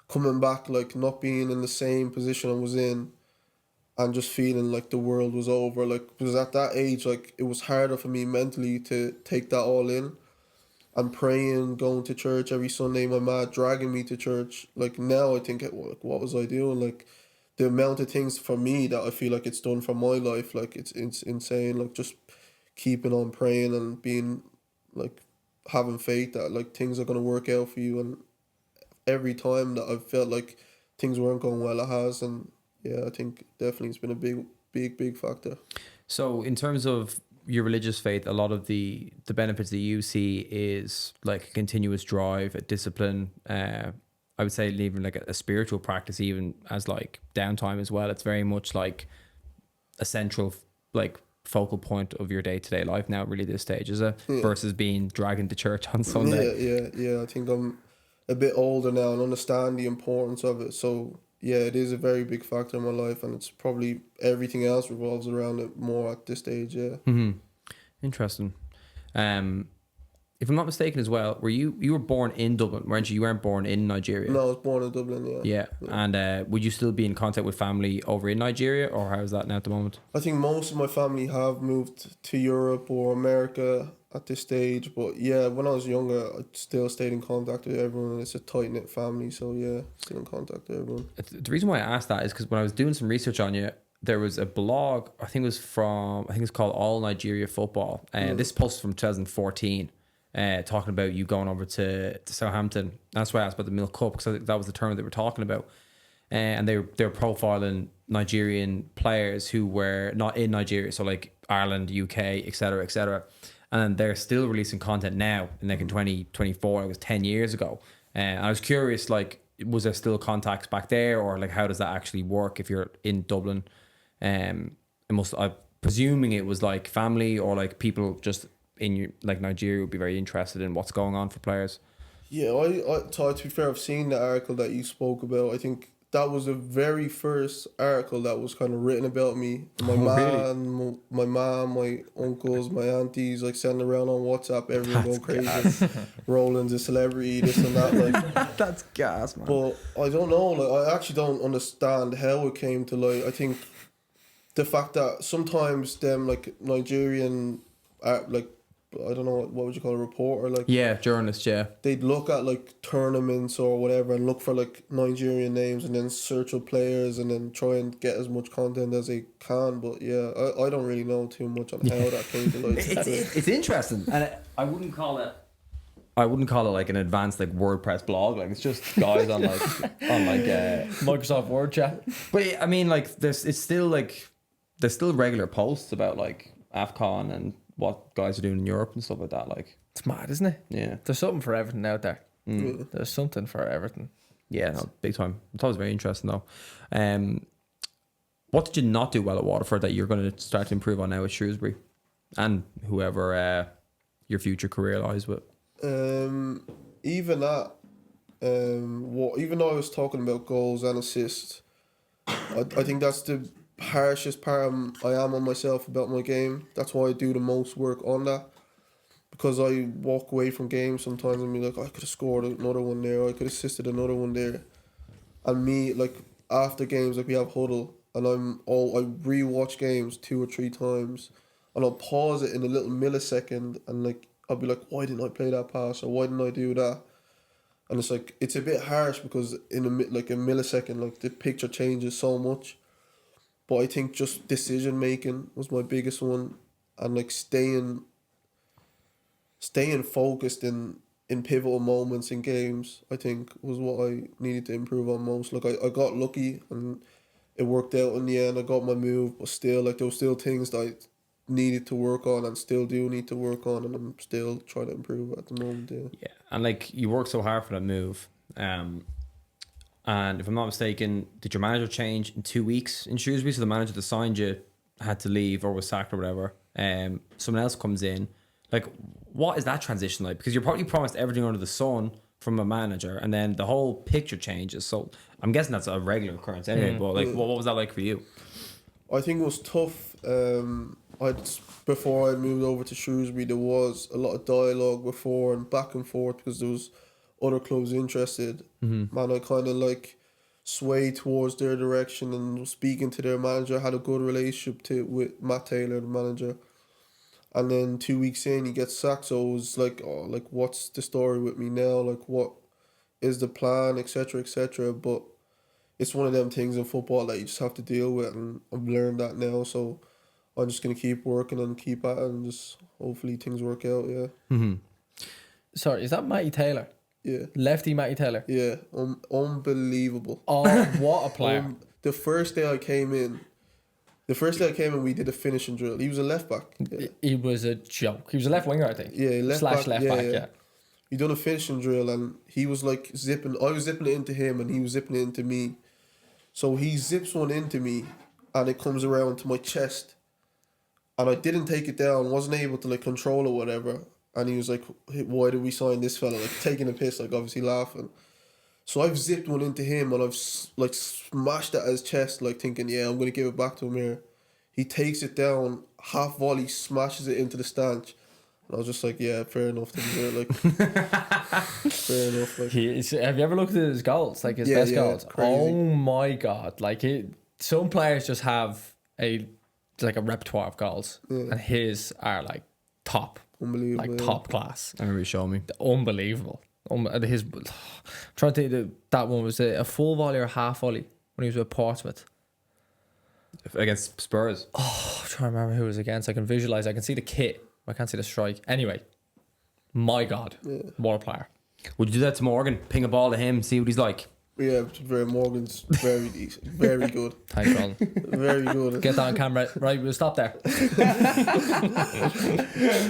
coming back like not being in the same position I was in, and just feeling like the world was over. Like, because at that age, like it was harder for me mentally to take that all in. And praying, going to church every Sunday, my mad dragging me to church. Like now I think, like, what was I doing? Like the amount of things for me that I feel like it's done for my life, like it's insane. Like just keeping on praying and being like having faith that like things are gonna work out for you. And every time that I've felt like things weren't going well, it has. And yeah, I think definitely it's been a big factor. So in terms of your religious faith, a lot of the benefits that you see is like a continuous drive, a discipline. I would say even like a spiritual practice, even as like downtime as well. It's very much like a central like focal point of your day-to-day life now, really, this stage, is it? Versus being dragged into church on Sunday. Yeah. I think I'm a bit older now and understand the importance of it. So yeah, it is a very big factor in my life, and it's probably everything else revolves around it more at this stage. Yeah. Interesting. If I'm not mistaken as well, you were born in Dublin, weren't you? You weren't born in Nigeria. No, I was born in Dublin. Yeah. And would you still be in contact with family over in Nigeria, or how is that now at the moment? I think most of my family have moved to Europe or America at this stage, but yeah, when I was younger, I still stayed in contact with everyone. It's a tight knit family, so yeah, still in contact with everyone. The reason why I asked that is because when I was doing some research on you, there was a blog, I think it's called All Nigeria Football, and this post from 2014. Talking about you going over to Southampton. That's why I asked about the Milk Cup, because I think that was the term they were talking about. And they were profiling Nigerian players who were not in Nigeria, so like Ireland, UK, etc., etc. And they're still releasing content now, like in 2024. It was 10 years ago. And I was curious, like, was there still contacts back there, or like how does that actually work if you're in Dublin? I'm presuming it was like family or like people just in like Nigeria would be very interested in what's going on for players. Yeah, I thought, to be fair, I've seen the article that you spoke about. I think that was the very first article that was kind of written about me. My mom, my uncles, my aunties, like sending around on WhatsApp, everyone going crazy. Roland's a celebrity, this and that. Like that's gas, man. But I don't know. Like, I actually don't understand how it came to light. I think the fact that sometimes them like Nigerian, like, I don't know, what would you call a reporter? Like, yeah, journalist, yeah. They'd look at like tournaments or whatever and look for like Nigerian names and then search up players and then try and get as much content as they can. But yeah, I don't really know too much on how that came to light. It's interesting, and I wouldn't call it like an advanced like WordPress blog. Like, it's just guys on Microsoft Word chat. But I mean, like, there's still regular posts about like AFCON and what guys are doing in Europe and stuff like that. Like, it's mad, isn't it? Yeah, there's something for everything out there. There's something for everything. Yeah, no, big time. I thought it was very interesting though. What did you not do well at Waterford that you're going to start to improve on now at Shrewsbury, and whoever your future career lies with? Even that, even though I was talking about goals and assists, I think that's the harshest part I am on myself about my game. That's why I do the most work on that, because I walk away from games sometimes and be like, I could have scored another one there, I could have assisted another one there. And me, like, after games, like, we have huddle, and I rewatch games 2 or 3 times, and I'll pause it in a little millisecond, and like, I'll be like, why didn't I play that pass, or why didn't I do that? And it's like, it's a bit harsh because in a millisecond, like, the picture changes so much. But I think just decision making was my biggest one, and like staying focused in pivotal moments in games, I think was what I needed to improve on most. Like, I got lucky and it worked out in the end. I got my move, but still, like, there were still things that I needed to work on and still do need to work on, and I'm still trying to improve at the moment. Yeah, and like, you worked so hard for that move. And if I'm not mistaken, did your manager change in 2 weeks in Shrewsbury? So the manager that signed you had to leave or was sacked or whatever. Someone else comes in. Like, what is that transition like? Because you're probably promised everything under the sun from a manager, and then the whole picture changes. So I'm guessing that's a regular occurrence anyway. But like, what was that like for you? I think it was tough. Before I moved over to Shrewsbury, there was a lot of dialogue before and back and forth because there was other clubs interested. Man, I kind of like swayed towards their direction and was speaking to their manager. Had a good relationship with Matt Taylor, the manager. And then 2 weeks in, he gets sacked. So it was like, oh, like, what's the story with me now? Like, what is the plan, etc., etc. But it's one of them things in football that you just have to deal with, and I've learned that now. So I'm just gonna keep working and keep at it, and just hopefully things work out. Yeah. Sorry, is that Matty Taylor? Yeah. Lefty Matty Taylor. Yeah. Unbelievable. Oh, what a player! The first day I came in, we did a finishing drill. He was a left back. Yeah. He was a joke. He was a left winger, I think. Yeah, left back. Yeah. We done a finishing drill, and he was like zipping. I was zipping it into him, and he was zipping it into me. So he zips one into me, and it comes around to my chest. and I didn't take it down, wasn't able to like control it, whatever. And he was like, hey, why did we sign this fella? Like taking a piss, like obviously laughing. So I've zipped one into him and I've like smashed it at his chest, like thinking, yeah, I'm going to give it back to him here. He takes it down, half volley, smashes it into the stanch. And I was just like, yeah, fair enough to be there. Like, fair enough. Like, have you ever looked at his goals? Like his best goals? Crazy. Oh my God. Like some players just have a repertoire of goals. And his are like top. Unbelievable. Like top class. I remember you showing me. Unbelievable. His trying to think that one was a full volley or a half volley when he was with Portsmouth Against Spurs. Oh, I'm trying to remember who it was against. I can visualize. I can see the kit. I can't see the strike. Anyway, my God, what a player! Would you do that to Morgan? Ping a ball to him, see what he's like. Yeah, Morgan's very decent, very good. Thanks, Roland. Very good. Get that on camera. Right, we'll stop there.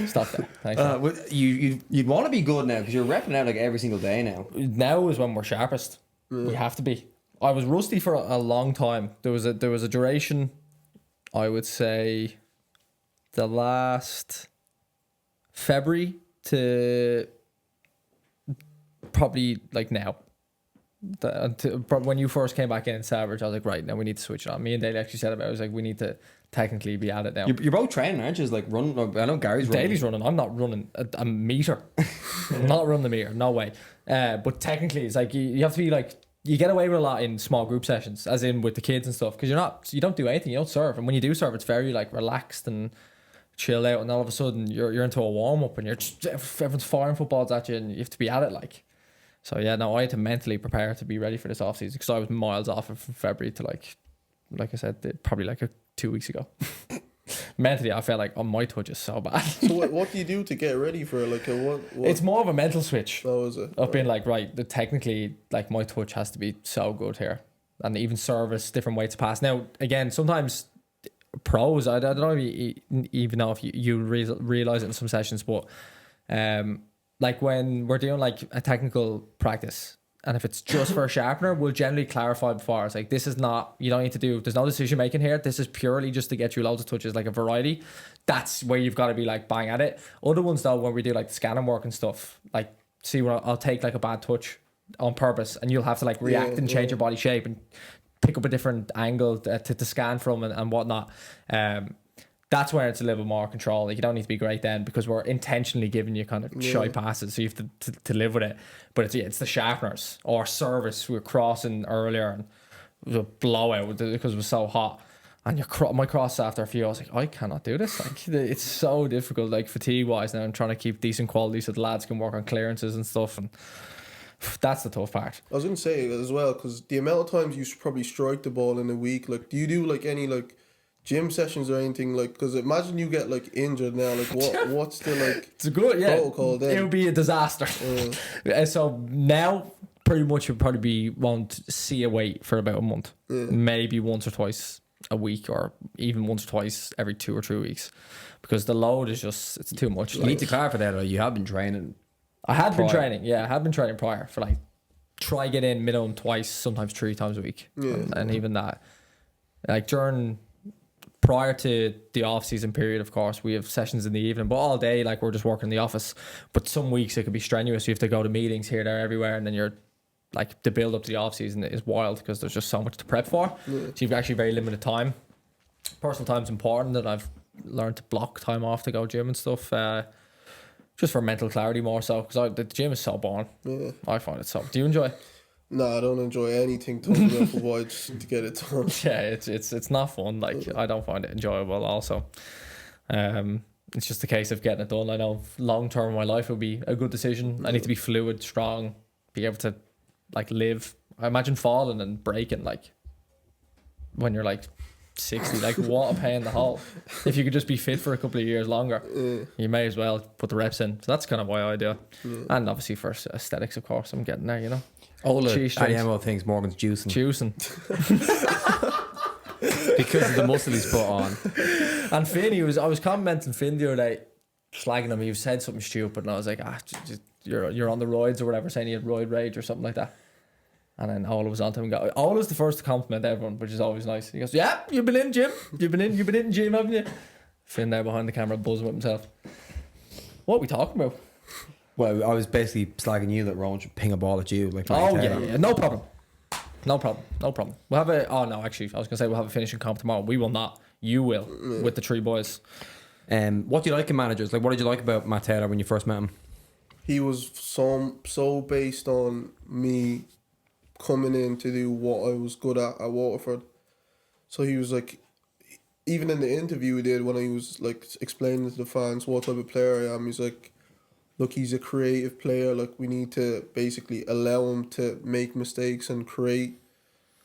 Stop there. Thanks. You'd want to be good now because you're repping out like every single day now. Now is when we're sharpest. We have to be. I was rusty for a long time. There was a duration, I would say, the last February to probably like now. When you first came back in Savage, I was like, right, now we need to switch it on. Me and Daly actually said about it. I was like, we need to technically be at it now. You're both training, aren't you? Like running. I know Gary's running. Daly's running. I'm not running a meter. I'm not running the meter. No way. But technically, it's like you have to be like, you get away with a lot in small group sessions, as in with the kids and stuff, because you don't do anything. You don't serve, and when you do serve, it's very like relaxed and chill out. And all of a sudden, you're into a warm up, and everyone's firing footballs at you, and you have to be at it like. So yeah, no, I had to mentally prepare to be ready for this off season because I was miles off it from February to like I said, probably like 2 weeks ago. Mentally, I felt like, oh, my touch is so bad. So what do you do to get ready for it? Like what? It's more of a mental switch. Oh, is it? Of being like, right, technically, like my touch has to be so good here, and even service different weights pass. Now, again, sometimes pros, I don't know if you even know if you realize it in some sessions, but like when we're doing like a technical practice, and if it's just for a sharpener, we'll generally clarify before. It's like, this is not, you don't need to do, there's no decision making here. This is purely just to get you loads of touches, like a variety. That's where you've got to be like bang at it. Other ones though, when we do like the scanning work and stuff, like see when I'll take like a bad touch on purpose, and you'll have to like react and change your body shape and pick up a different angle to scan from and whatnot. That's where it's a little more control. Like you don't need to be great then, because we're intentionally giving you kind of shy passes, so you have to live with it. But it's the sharpeners or service. We were crossing earlier and it was a blowout because it was so hot. And my cross after a few, I was like, I cannot do this. Like it's so difficult, like fatigue wise now. I'm trying to keep decent quality so the lads can work on clearances and stuff, and that's the tough part. I was gonna say as well, because the amount of times you should probably strike the ball in a week. Like, do you do like any like gym sessions or anything? Like, because imagine you get like injured now, like what's the like it's a good protocol then? It would be a disaster. So now pretty much would probably won't see a weight for about a month, maybe once or twice a week, or even once or twice every 2 or 3 weeks, because the load is just, it's too much. You need to clarify that, or you have been training. I had been training prior for like, try get in minimum twice, sometimes 3 times a week, and even that, like prior to the off-season period, of course, we have sessions in the evening, but all day, like, we're just working in the office. But some weeks it could be strenuous. You have to go to meetings here, there, everywhere, and then you're, like, the build-up to the off-season is wild because there's just so much to prep for. So you've actually very limited time. Personal time's important, and I've learned to block time off to go gym and stuff, just for mental clarity more so, because the gym is so boring. I find it so... Do you enjoy it? No, I don't enjoy anything talking about football, just to get it done. Yeah, it's not fun. Like, I don't find it enjoyable also. It's just a case of getting it done. I know long term in my life it would be a good decision. I need to be fluid, strong, be able to like live. I imagine falling and breaking like when you're like 60, like what a pain in the hole. If you could just be fit for a couple of years longer, you may as well put the reps in. So that's kind of why I do it. And obviously for aesthetics, of course, I'm getting there, you know. All the IDMO things, Morgan's juicing. Because of the muscle he's put on. And Finn, I was complimenting Finn the other day, slagging him. He said something stupid, and I was like, you're on the roids or whatever, saying he had roid rage or something like that. And then Ola was on to him and go, Ola was the first to compliment everyone, which is always nice. He goes, yeah, you've been in gym. You've been in gym, haven't you? Finn there behind the camera buzzing with himself. What are we talking about? Well, I was basically slagging you that Rowan should ping a ball at you. Like, Oh, yeah. No problem. No problem. We'll have a... Oh, no, actually, I was going to say we'll have a finishing comp tomorrow. We will not. You will, with the 3 boys. What do you like in managers? Like, what did you like about Matt Taylor when you first met him? He was so based on me coming in to do what I was good at Waterford. So he was like, even in the interview he did when I was like explaining to the fans what type of player I am, he's like, look, he's a creative player. Like, we need to basically allow him to make mistakes and create.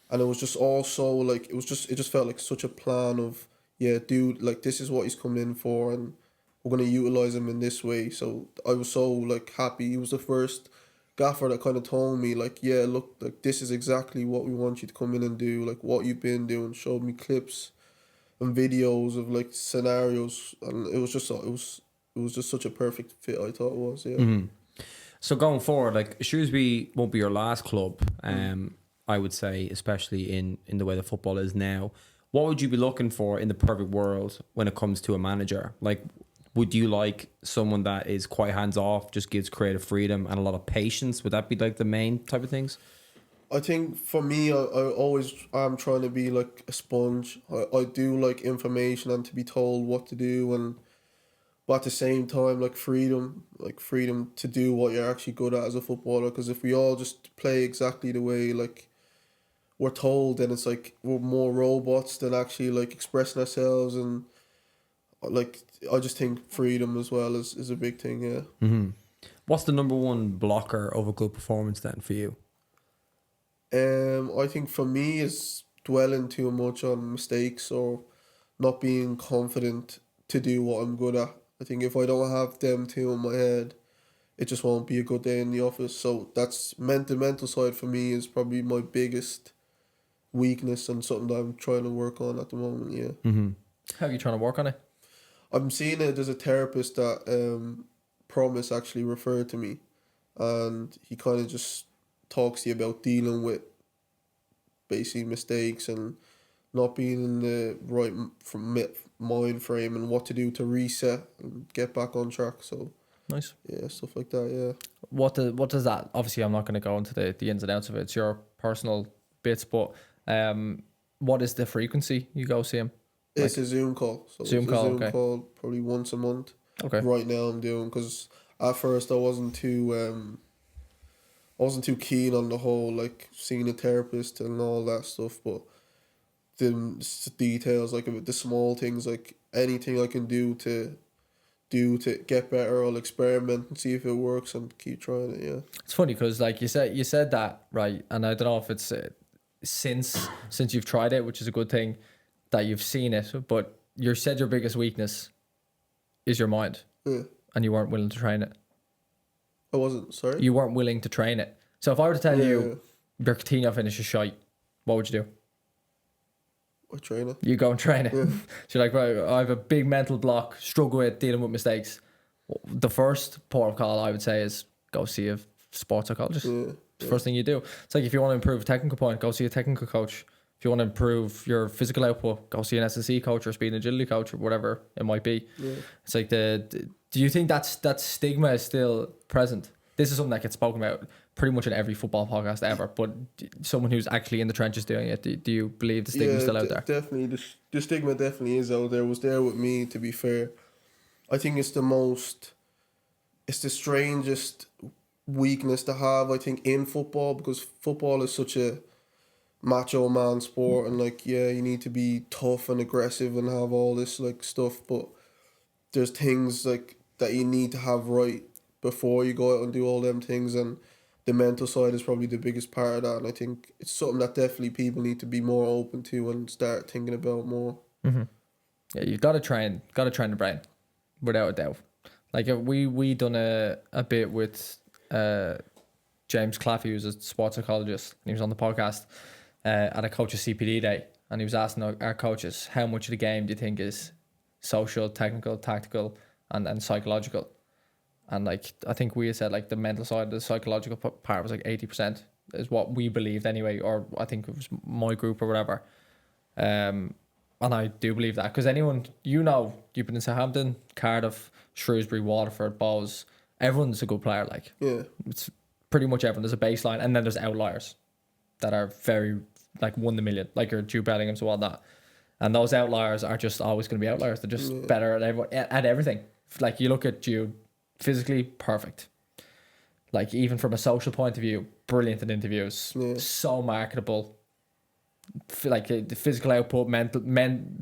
And it was just also like, it just felt like such a plan of, yeah, dude, like, this is what he's coming in for, and we're going to utilize him in this way. So I was so like happy. He was the first gaffer that kind of told me like, yeah, look, like, this is exactly what we want you to come in and do, like what you've been doing. Showed me clips and videos of like scenarios, and it was just such a perfect fit. I thought it was, yeah. Mm-hmm. So going forward, like, Shrewsbury won't be your last club. I would say, especially in the way the football is now. What would you be looking for in the perfect world when it comes to a manager? Like, would you like someone that is quite hands off, just gives creative freedom and a lot of patience? Would that be like the main type of things? I think for me, I'm trying to be like a sponge. I do like information and to be told what to do, but at the same time, like freedom to do what you're actually good at as a footballer. Because if we all just play exactly the way like we're told, then it's like we're more robots than actually like expressing ourselves. And like, I just think freedom as well is a big thing, yeah. Mm-hmm. What's the number one blocker of a good performance then for you? I think for me is dwelling too much on mistakes or not being confident to do what I'm good at. I think if I don't have them two in my head, it just won't be a good day in the office. So that's the mental side for me is probably my biggest weakness and something that I'm trying to work on at the moment, yeah. Mm-hmm. How are you trying to work on it? I'm seeing it. There's a therapist that Promise actually referred to me, and he kind of just talks to you about dealing with basically mistakes and not being in the right mind frame and what to do to reset and get back on track. So Nice. yeah, stuff like that, yeah. What does that... Obviously, I'm not going to go into the ins and outs of it. It's your personal bits, but what is the frequency you go see him? It's a Zoom call. So Zoom it's call, a Zoom okay. call probably once a month. Okay. Right now I'm doing, because at first I wasn't too keen on the whole like seeing a therapist and all that stuff, but the details, like the small things, like anything I can do to get better, I'll experiment and see if it works and keep trying it, yeah. It's funny because like you said that, right, and I don't know if it's since you've tried it, which is a good thing that you've seen it, but you said your biggest weakness is your mind, Yeah. and you weren't willing to train it. I wasn't, sorry? You weren't willing to train it. So if I were to tell you your Coutinho finish is shite, what would you do? I train it. You go and train it. Yeah. So you're like, right, I have a big mental block, struggle with dealing with mistakes. The first port of call I would say is go see a sports psychologist. Yeah. It's the first thing you do. It's like if you want to improve a technical point, go see a technical coach. If you want to improve your physical output, go see an S&C coach or speed and agility coach or whatever it might be. Yeah. It's like do you think that stigma is still present? This is something that gets spoken about pretty much in every football podcast ever, but someone who's actually in the trenches doing it, do you believe the stigma is still out there? Definitely. The stigma definitely is out there. It was there with me, to be fair. I think it's the strangest weakness to have, I think, in football, because football is such a macho man sport, and like, yeah, you need to be tough and aggressive and have all this like stuff, but there's things like that you need to have right before you go out and do all them things, and the mental side is probably the biggest part of that, and I think it's something that definitely people need to be more open to and start thinking about more. Mm-hmm. Yeah, you've got to train the brain, without a doubt. Like we done a bit with James Claffey, who's a sports psychologist, and he was on the podcast at a coach's CPD day, and he was asking our coaches, how much of the game do you think is social, technical, tactical, and psychological? And like, I think we had said like the mental side, the psychological part was like 80% is what we believed anyway, or I think it was my group or whatever. And I do believe that, because anyone, you've been in Southampton, Cardiff, Shrewsbury, Waterford, Bows, everyone's a good player. Like, Yeah. it's pretty much everyone. There's a baseline, and then there's outliers that are very, like, 1 in a million, like your Jude Bellingham's and whatnot. And those outliers are just always going to be outliers. They're just better at everything. Like, you look at Jude, physically perfect. Like, even from a social point of view, brilliant in interviews, so marketable. Like, the physical output,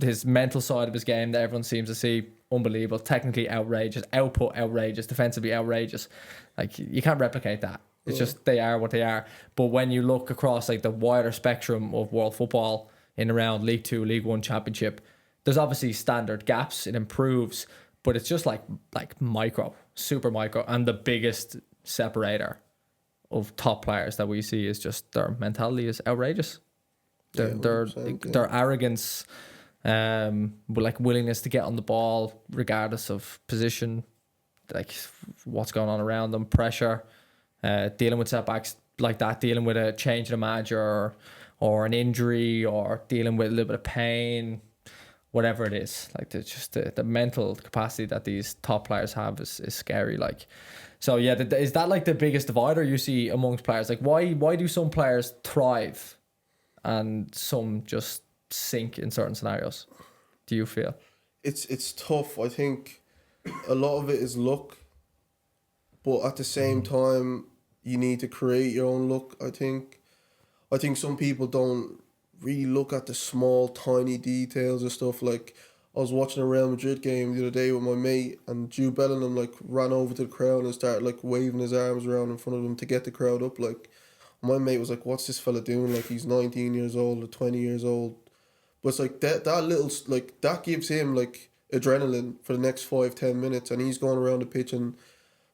his mental side of his game that everyone seems to see, unbelievable. Technically outrageous, output outrageous, defensively outrageous. Like, you can't replicate that. It's just, they are what they are. But when you look across, like, the wider spectrum of world football in around League 2, League 1, Championship, there's obviously standard gaps. It improves, but it's just like micro, super micro. And the biggest separator of top players that we see is just their mentality is outrageous. Their arrogance, like willingness to get on the ball regardless of position, like what's going on around them, pressure, dealing with setbacks like that, dealing with a change in a manager or an injury, or dealing with a little bit of pain, whatever it is. Like, the mental capacity that these top players have is scary. Like, so yeah, is that like the biggest divider you see amongst players? Like, why do some players thrive and some just sink in certain scenarios, do you feel? It's tough. I think a lot of it is luck, but at the same time, you need to create your own luck. I think some people don't really look at the small, tiny details of stuff. Like, I was watching a Real Madrid game the other day with my mate, and Jude Bellingham like ran over to the crowd and started like waving his arms around in front of them to get the crowd up. Like, my mate was like, "What's this fella doing? Like, he's 19 years old or 20 years old." But it's like that little, like, that gives him like adrenaline for the next 5-10 minutes, and he's going around the pitch. And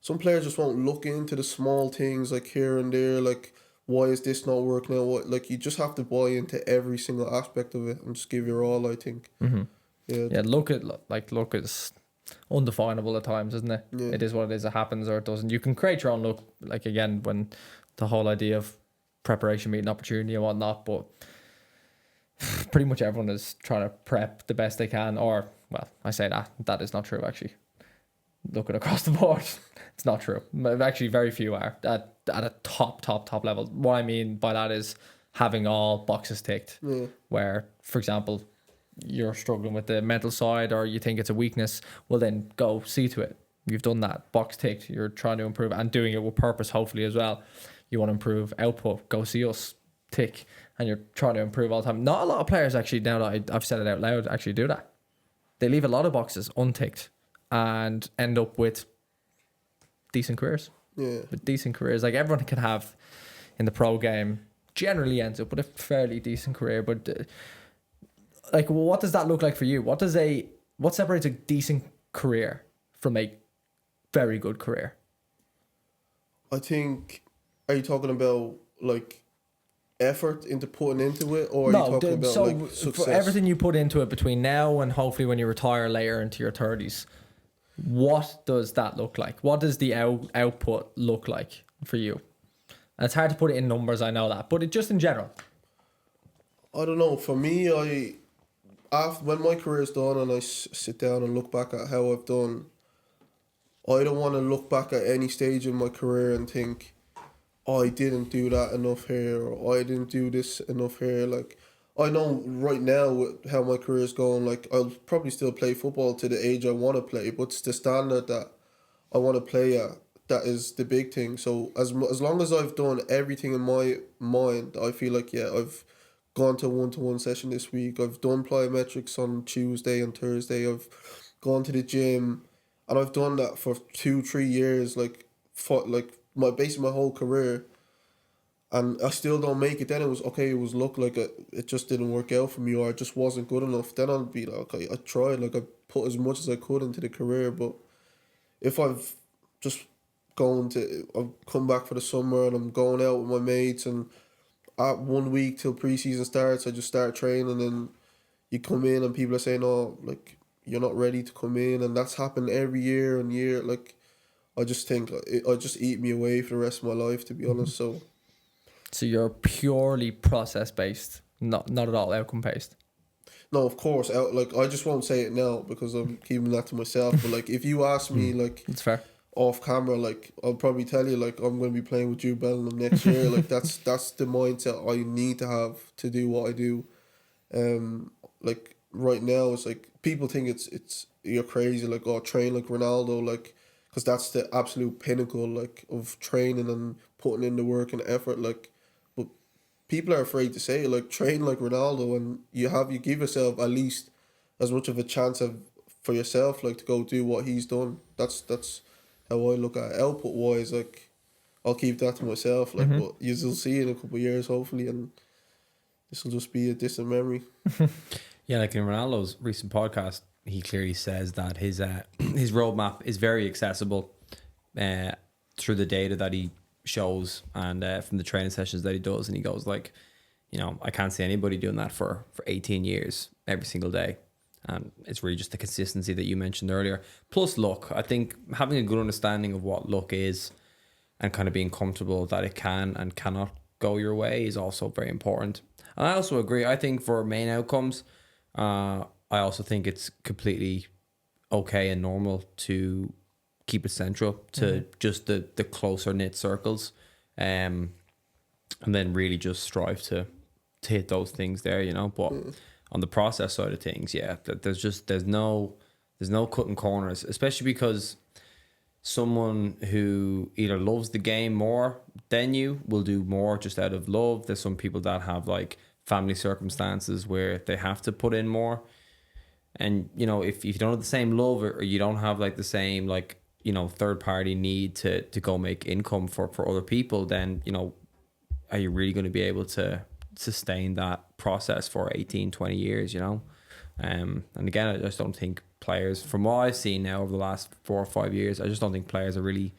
some players just won't look into the small things, like here and there, like, why is this not working out? What, like, you just have to buy into every single aspect of it and just give your all, I think. Yeah, luck is undefinable at times, isn't it? It is what it is. It happens or it doesn't. You can create your own luck, like, again, when the whole idea of preparation meeting opportunity and whatnot, but pretty much everyone is trying to prep the best they can. Or, well, I say that is not true, actually. Looking across the board, it's not true. Actually, very few are at a top level. What I mean by that is having all boxes ticked. Where, for example, you're struggling with the mental side, or you think it's a weakness, well, then go see to it. You've done that, box ticked. You're trying to improve and doing it with purpose, hopefully, as well. You want to improve output, go see us, tick. And you're trying to improve all the time. Not a lot of players, actually, now that I've said it out loud, actually do that. They leave a lot of boxes unticked and end up with decent careers. With decent careers. Like, everyone can have in the pro game, generally ends up with a fairly decent career. But like, what does that look like for you? What separates a decent career from a very good career? I think, are you talking about like effort into putting into it, or are you talking about like success? For everything you put into it between now and hopefully when you retire later into your 30s, what does that look like? What does the output look like for you? And it's hard to put it in numbers, I know that, but it just in general. I don't know. For me, when my career is done and I sit down and look back at how I've done, I don't want to look back at any stage in my career and think, oh, I didn't do that enough here, or I didn't do this enough here. Like, I know right now with how my career is going, like, I'll probably still play football to the age I want to play, but it's the standard that I want to play at that is the big thing. So as long as I've done everything in my mind, I feel like, yeah, I've gone to a one-to-one session this week. I've done plyometrics on Tuesday and Thursday. I've gone to the gym, and I've done that for 2-3 years, basically my whole career, and I still don't make it. Then it was luck, like it just didn't work out for me, or I just wasn't good enough. Then I'll be like, okay, I tried, like I put as much as I could into the career. But if I've come back for the summer and I'm going out with my mates, and at 1 week till preseason starts, I just start training, and you come in and people are saying, oh, like, you're not ready to come in, and that's happened every year and year. Like, I just think it just eat me away for the rest of my life, to be honest. So you're purely process based, not at all outcome based. No, of course. Like, I just won't say it now because I'm keeping that to myself. But like, if you ask me, like, It's fair. off camera, like, I'll probably tell you, like, I'm going to be playing with Jude Bellingham next year. Like, that's the mindset I need to have to do what I do. Like, right now, it's like people think it's you're crazy. Like, oh, train like Ronaldo, like, because that's the absolute pinnacle, like, of training and putting in the work and effort. Like, but people are afraid to say it, like, train like Ronaldo, and you give yourself at least as much of a chance for yourself, like, to go do what he's done. That's how I look at it. Output wise, like, I'll keep that to myself, like, but you'll see it in a couple of years hopefully, and this will just be a distant memory. Yeah, like in Ronaldo's recent podcast, he clearly says that his roadmap is very accessible through the data that he shows and from the training sessions that he does. And he goes like, you know, I can't see anybody doing that for 18 years every single day. And it's really just the consistency that you mentioned earlier. Plus luck. I think having a good understanding of what luck is and kind of being comfortable that it can and cannot go your way is also very important. And I also agree. I think for main outcomes, I also think it's completely okay and normal to keep it central to just the closer knit circles, and then really just strive to hit those things there, you know. But on the process side of things, yeah, there's no cutting corners, especially because someone who either loves the game more than you will do more just out of love. There's some people that have like family circumstances where they have to put in more. And, you know, if you don't have the same love or you don't have like the same, like, you know, third party need to go make income for other people, then, you know, are you really going to be able to sustain that process for 18, 20 years, you know? And again, I just don't think players, from what I've seen now over the last 4 or 5 years, I just don't think players are really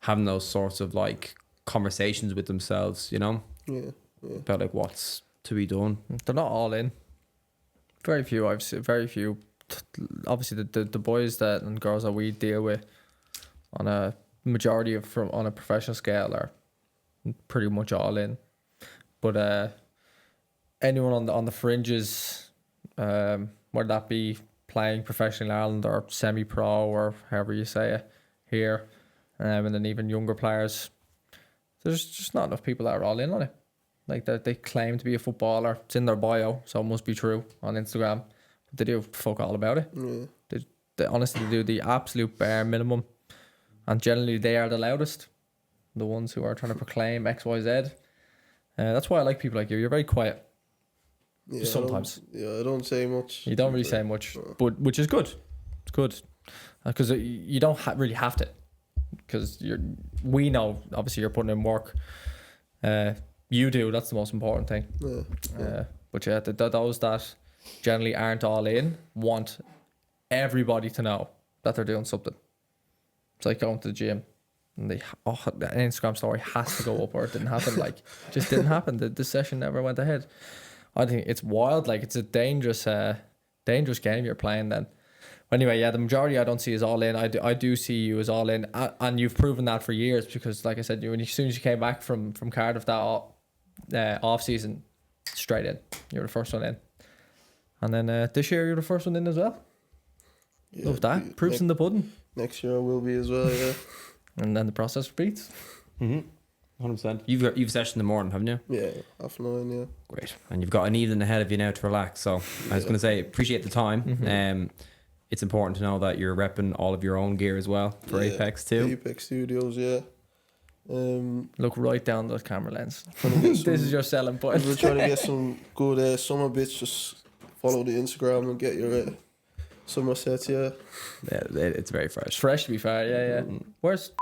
having those sorts of like conversations with themselves, you know? Yeah. About like what's to be done. They're not all in. Very few. I've seen very few. Obviously, the boys that and girls that we deal with on a majority of on a professional scale are pretty much all in. But anyone on the fringes, whether that be playing professionally in Ireland or semi-pro or however you say it here, and then even younger players, there's just not enough people that are all in on it. Like that, they claim to be a footballer. It's in their bio, so it must be true on Instagram. But they do fuck all about it. They honestly do the absolute bare minimum, and generally they are the loudest, the ones who are trying to proclaim X, Y, Z. That's why I like people like you. You're very quiet. Yeah, sometimes. I don't say much. You don't really say much, but which is good. It's good because you don't really have to, because we know obviously you're putting in work. You do. That's the most important thing. But yeah, those that generally aren't all in want everybody to know that they're doing something. It's like going to the gym and an Instagram story has to go up, or it didn't happen. Like, just didn't happen. The session never went ahead. I think it's wild. Like, it's a dangerous game you're playing then. Anyway, yeah, the majority I don't see is all in. I do see you as all in, and you've proven that for years, because, like I said, as soon as you came back from Cardiff that off season, straight in. You're the first one in, and then this year you're the first one in as well. Yeah, love that. Proofs in the pudding. Next year I will be as well. Yeah. And then the process repeats. 100%. You've session in the morning, haven't you? Yeah, 9:30. Yeah. Great. And you've got an evening ahead of you now to relax. So I was going to say, appreciate the time. It's important to know that you're repping all of your own gear as well for Apex too. Apex Studios, yeah. Look right down the camera lens. This is your selling point. We're trying to get some good summer bits. Just follow the Instagram and get your summer sets. Yeah. Yeah, it's very fresh. It's fresh, to be fair. Yeah. Where's?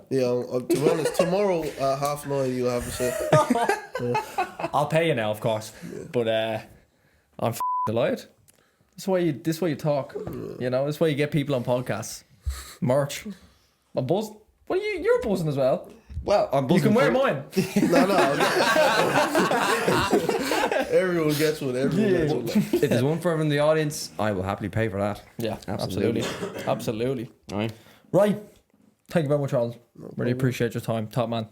Yeah, to be honest, tomorrow at 9:30 you'll have a set. I'll pay you now, of course. Yeah. But I'm delighted. This is why you talk. You know, this is why you get people on podcasts. Merch. I'm buzzing. Well, you're buzzing as well. Well, I'm buzzing. You can wear mine. No. Everyone gets one. If there's one for everyone in the audience, I will happily pay for that. Yeah, absolutely. All right. Thank you very much, Roland. Really appreciate your time. Top man.